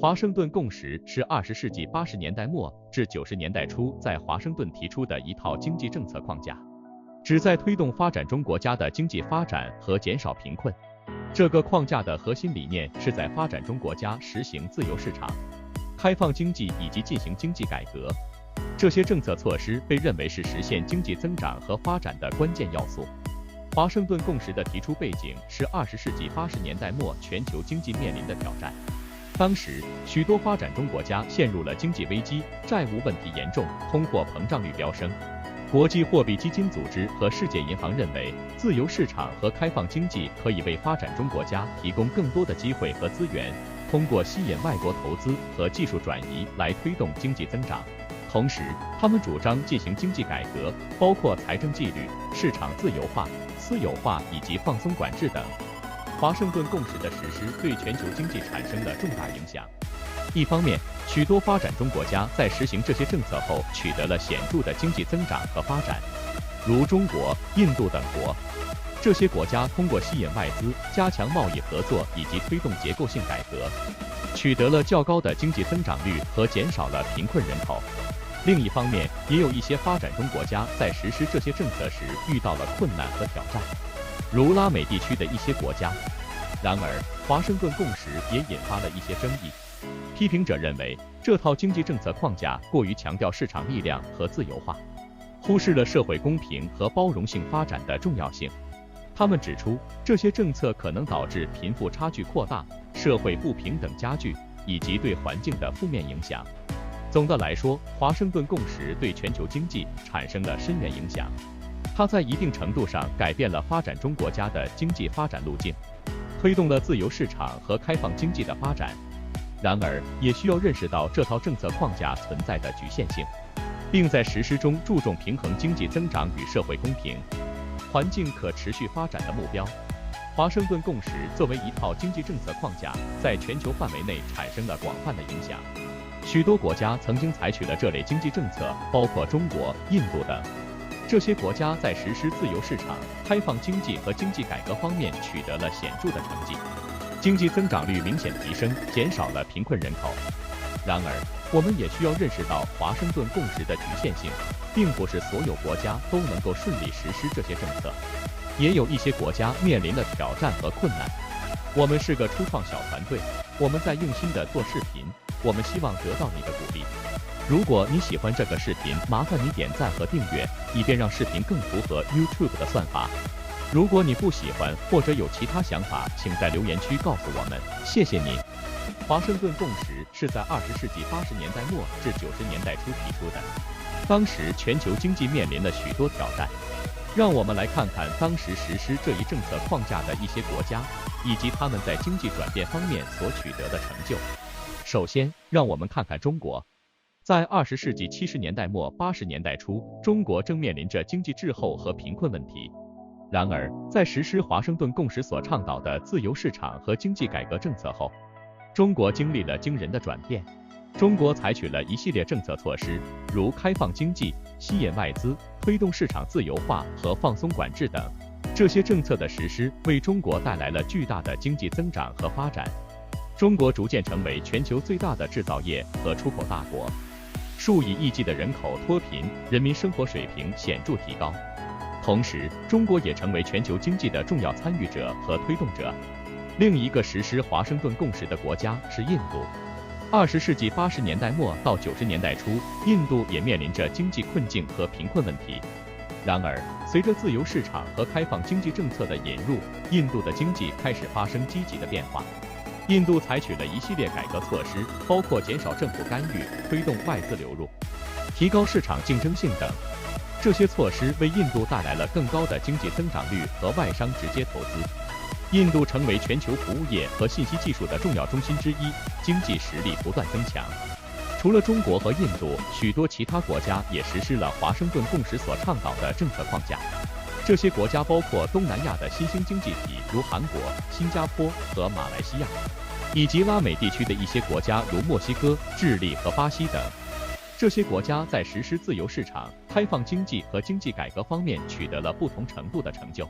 华盛顿共识是20世纪80年代末至90年代初在华盛顿提出的一套经济政策框架，旨在推动发展中国家的经济发展和减少贫困。这个框架的核心理念是在发展中国家实行自由市场、开放经济以及进行经济改革。这些政策措施被认为是实现经济增长和发展的关键要素。华盛顿共识的提出背景是20世纪80年代末全球经济面临的挑战。当时，许多发展中国家陷入了经济危机，债务问题严重，通货膨胀率飙升。国际货币基金组织和世界银行认为，自由市场和开放经济可以为发展中国家提供更多的机会和资源，通过吸引外国投资和技术转移来推动经济增长。同时，他们主张进行经济改革，包括财政纪律、市场自由化、私有化以及放松管制等。华盛顿共识的实施对全球经济产生了重大影响。一方面，许多发展中国家在实行这些政策后取得了显著的经济增长和发展，如中国、印度等国。这些国家通过吸引外资、加强贸易合作以及推动结构性改革，取得了较高的经济增长率和减少了贫困人口。另一方面，也有一些发展中国家在实施这些政策时遇到了困难和挑战，如拉美地区的一些国家。然而，华盛顿共识也引发了一些争议。批评者认为，这套经济政策框架过于强调市场力量和自由化，忽视了社会公平和包容性发展的重要性。他们指出，这些政策可能导致贫富差距扩大、社会不平等加剧，以及对环境的负面影响。总的来说，华盛顿共识对全球经济产生了深远影响。它在一定程度上改变了发展中国家的经济发展路径，推动了自由市场和开放经济的发展。然而，也需要认识到这套政策框架存在的局限性，并在实施中注重平衡经济增长与社会公平、环境可持续发展的目标。华盛顿共识作为一套经济政策框架，在全球范围内产生了广泛的影响。许多国家曾经采取了这类经济政策，包括中国、印度等。这些国家在实施自由市场、开放经济和经济改革方面取得了显著的成绩，经济增长率明显提升，减少了贫困人口。然而，我们也需要认识到华盛顿共识的局限性，并不是所有国家都能够顺利实施这些政策，也有一些国家面临了挑战和困难。我们是个初创小团队，我们在用心地做视频，我们希望得到你的鼓励。如果你喜欢这个视频，麻烦你点赞和订阅，以便让视频更符合 YouTube 的算法。如果你不喜欢或者有其他想法，请在留言区告诉我们，谢谢你。华盛顿共识是在20世纪80年代末至90年代初提出的，当时全球经济面临了许多挑战。让我们来看看当时实施这一政策框架的一些国家，以及他们在经济转变方面所取得的成就。首先，让我们看看中国。在20世纪70年代末80年代初，中国正面临着经济滞后和贫困问题。然而，在实施华盛顿共识所倡导的自由市场和经济改革政策后，中国经历了惊人的转变。中国采取了一系列政策措施，如开放经济、吸引外资、推动市场自由化和放松管制等。这些政策的实施为中国带来了巨大的经济增长和发展。中国逐渐成为全球最大的制造业和出口大国，数以亿计的人口脱贫，人民生活水平显著提高。同时，中国也成为全球经济的重要参与者和推动者。另一个实施华盛顿共识的国家是印度。20世纪80年代末到90年代初，印度也面临着经济困境和贫困问题。然而，随着自由市场和开放经济政策的引入，印度的经济开始发生积极的变化。印度采取了一系列改革措施，包括减少政府干预、推动外资流入、提高市场竞争性等。这些措施为印度带来了更高的经济增长率和外商直接投资。印度成为全球服务业和信息技术的重要中心之一，经济实力不断增强。除了中国和印度，许多其他国家也实施了华盛顿共识所倡导的政策框架。这些国家包括东南亚的新兴经济体，如韩国、新加坡和马来西亚，以及拉美地区的一些国家，如墨西哥、智利和巴西等。这些国家在实施自由市场、开放经济和经济改革方面取得了不同程度的成就。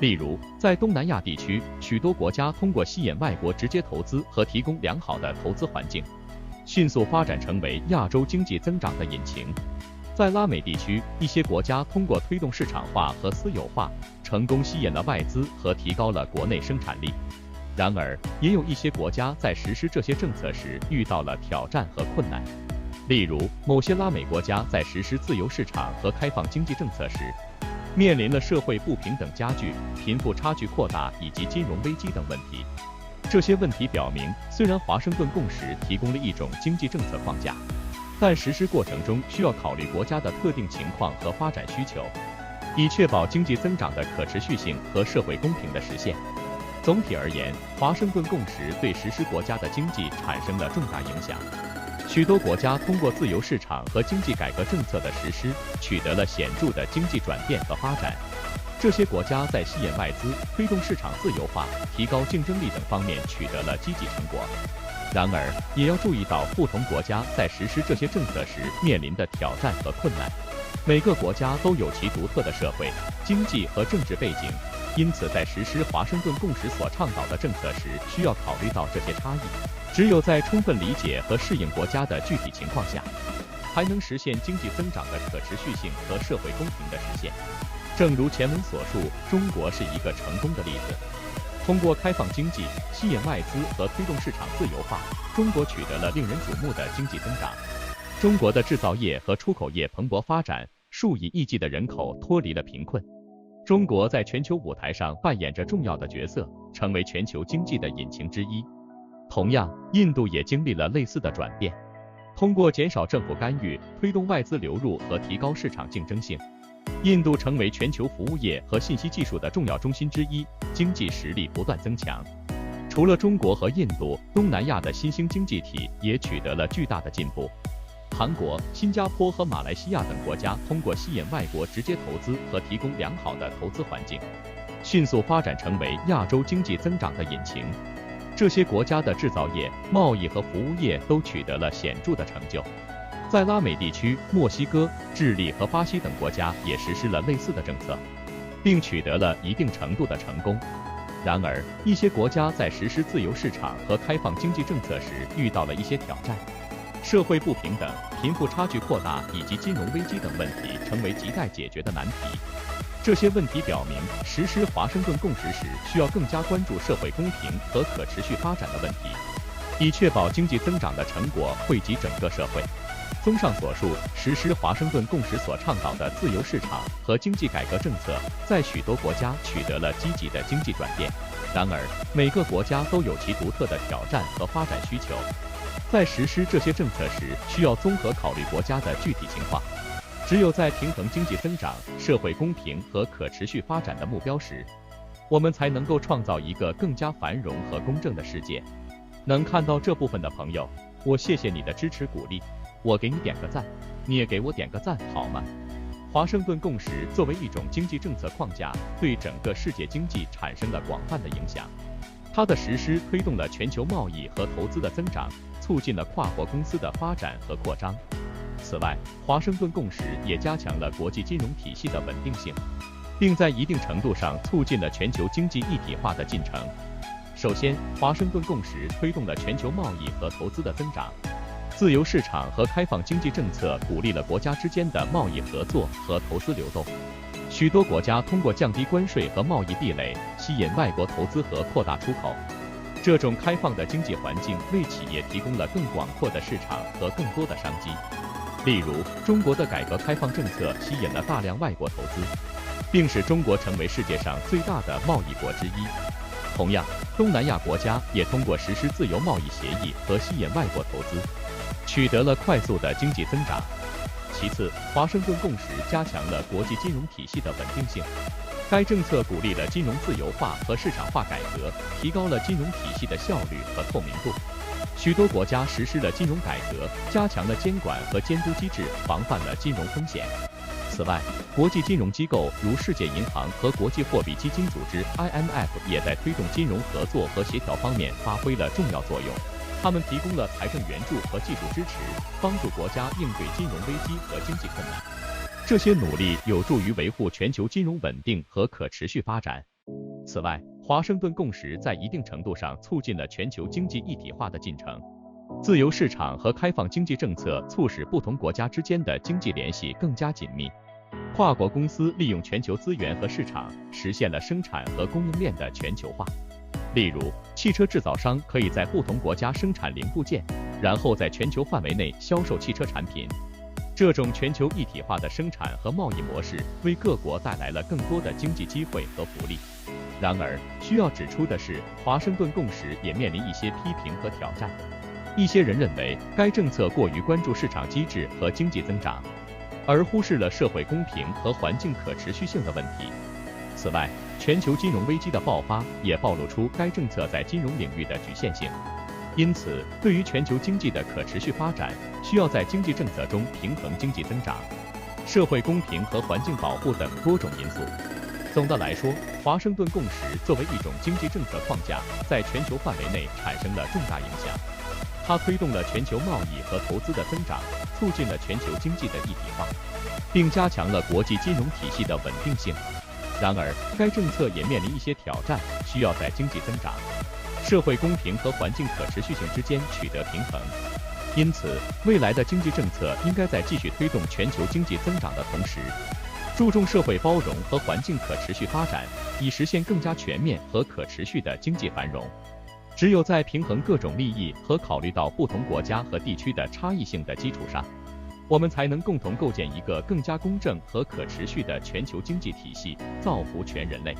例如，在东南亚地区，许多国家通过吸引外国直接投资和提供良好的投资环境，迅速发展成为亚洲经济增长的引擎。在拉美地区，一些国家通过推动市场化和私有化，成功吸引了外资和提高了国内生产力。然而，也有一些国家在实施这些政策时遇到了挑战和困难。例如，某些拉美国家在实施自由市场和开放经济政策时，面临了社会不平等加剧、贫富差距扩大以及金融危机等问题。这些问题表明，虽然华盛顿共识提供了一种经济政策框架，但实施过程中需要考虑国家的特定情况和发展需求，以确保经济增长的可持续性和社会公平的实现。总体而言，华盛顿共识对实施国家的经济产生了重大影响。许多国家通过自由市场和经济改革政策的实施，取得了显著的经济转变和发展。这些国家在吸引外资、推动市场自由化、提高竞争力等方面取得了积极成果。然而，也要注意到不同国家在实施这些政策时面临的挑战和困难。每个国家都有其独特的社会、经济和政治背景，因此在实施华盛顿共识所倡导的政策时，需要考虑到这些差异。只有在充分理解和适应国家的具体情况下，才能实现经济增长的可持续性和社会公平的实现。正如前文所述，中国是一个成功的例子。通过开放经济、吸引外资和推动市场自由化，中国取得了令人瞩目的经济增长。中国的制造业和出口业蓬勃发展，数以亿计的人口脱离了贫困。中国在全球舞台上扮演着重要的角色，成为全球经济的引擎之一。同样，印度也经历了类似的转变。通过减少政府干预，推动外资流入和提高市场竞争性，印度成为全球服务业和信息技术的重要中心之一，经济实力不断增强。除了中国和印度，东南亚的新兴经济体也取得了巨大的进步。韩国、新加坡和马来西亚等国家通过吸引外国直接投资和提供良好的投资环境，迅速发展成为亚洲经济增长的引擎。这些国家的制造业、贸易和服务业都取得了显著的成就。在拉美地区，墨西哥、智利和巴西等国家也实施了类似的政策，并取得了一定程度的成功。然而，一些国家在实施自由市场和开放经济政策时遇到了一些挑战，社会不平等、贫富差距扩大以及金融危机等问题成为亟待解决的难题。这些问题表明，实施华盛顿共识时需要更加关注社会公平和可持续发展的问题，以确保经济增长的成果惠及整个社会。综上所述，实施华盛顿共识所倡导的自由市场和经济改革政策，在许多国家取得了积极的经济转变。然而，每个国家都有其独特的挑战和发展需求。在实施这些政策时，需要综合考虑国家的具体情况。只有在平衡经济增长、社会公平和可持续发展的目标时，我们才能够创造一个更加繁荣和公正的世界。能看到这部分的朋友，我谢谢你的支持鼓励，我给你点个赞，你也给我点个赞好吗？华盛顿共识作为一种经济政策框架，对整个世界经济产生了广泛的影响。它的实施推动了全球贸易和投资的增长，促进了跨国公司的发展和扩张。此外，华盛顿共识也加强了国际金融体系的稳定性，并在一定程度上促进了全球经济一体化的进程。首先，华盛顿共识推动了全球贸易和投资的增长。自由市场和开放经济政策鼓励了国家之间的贸易合作和投资流动。许多国家通过降低关税和贸易壁垒，吸引外国投资和扩大出口。这种开放的经济环境为企业提供了更广阔的市场和更多的商机。例如，中国的改革开放政策吸引了大量外国投资，并使中国成为世界上最大的贸易国之一。同样，东南亚国家也通过实施自由贸易协议和吸引外国投资，取得了快速的经济增长。其次，华盛顿共识加强了国际金融体系的稳定性。该政策鼓励了金融自由化和市场化改革，提高了金融体系的效率和透明度。许多国家实施了金融改革，加强了监管和监督机制，防范了金融风险。此外，国际金融机构如世界银行和国际货币基金组织 （IMF） 也在推动金融合作和协调方面发挥了重要作用。他们提供了财政援助和技术支持，帮助国家应对金融危机和经济困难。这些努力有助于维护全球金融稳定和可持续发展。此外，华盛顿共识在一定程度上促进了全球经济一体化的进程。自由市场和开放经济政策促使不同国家之间的经济联系更加紧密。跨国公司利用全球资源和市场，实现了生产和供应链的全球化。例如，汽车制造商可以在不同国家生产零部件，然后在全球范围内销售汽车产品。这种全球一体化的生产和贸易模式，为各国带来了更多的经济机会和福利。然而，需要指出的是，华盛顿共识也面临一些批评和挑战。一些人认为，该政策过于关注市场机制和经济增长，而忽视了社会公平和环境可持续性的问题。此外，全球金融危机的爆发也暴露出该政策在金融领域的局限性。因此，对于全球经济的可持续发展，需要在经济政策中平衡经济增长、社会公平和环境保护等多种因素。总的来说，华盛顿共识作为一种经济政策框架，在全球范围内产生了重大影响。它推动了全球贸易和投资的增长，促进了全球经济的一体化，并加强了国际金融体系的稳定性。然而，该政策也面临一些挑战，需要在经济增长、社会公平和环境可持续性之间取得平衡。因此，未来的经济政策应该在继续推动全球经济增长的同时，注重社会包容和环境可持续发展，以实现更加全面和可持续的经济繁荣。只有在平衡各种利益和考虑到不同国家和地区的差异性的基础上，我们才能共同构建一个更加公正和可持续的全球经济体系，造福全人类。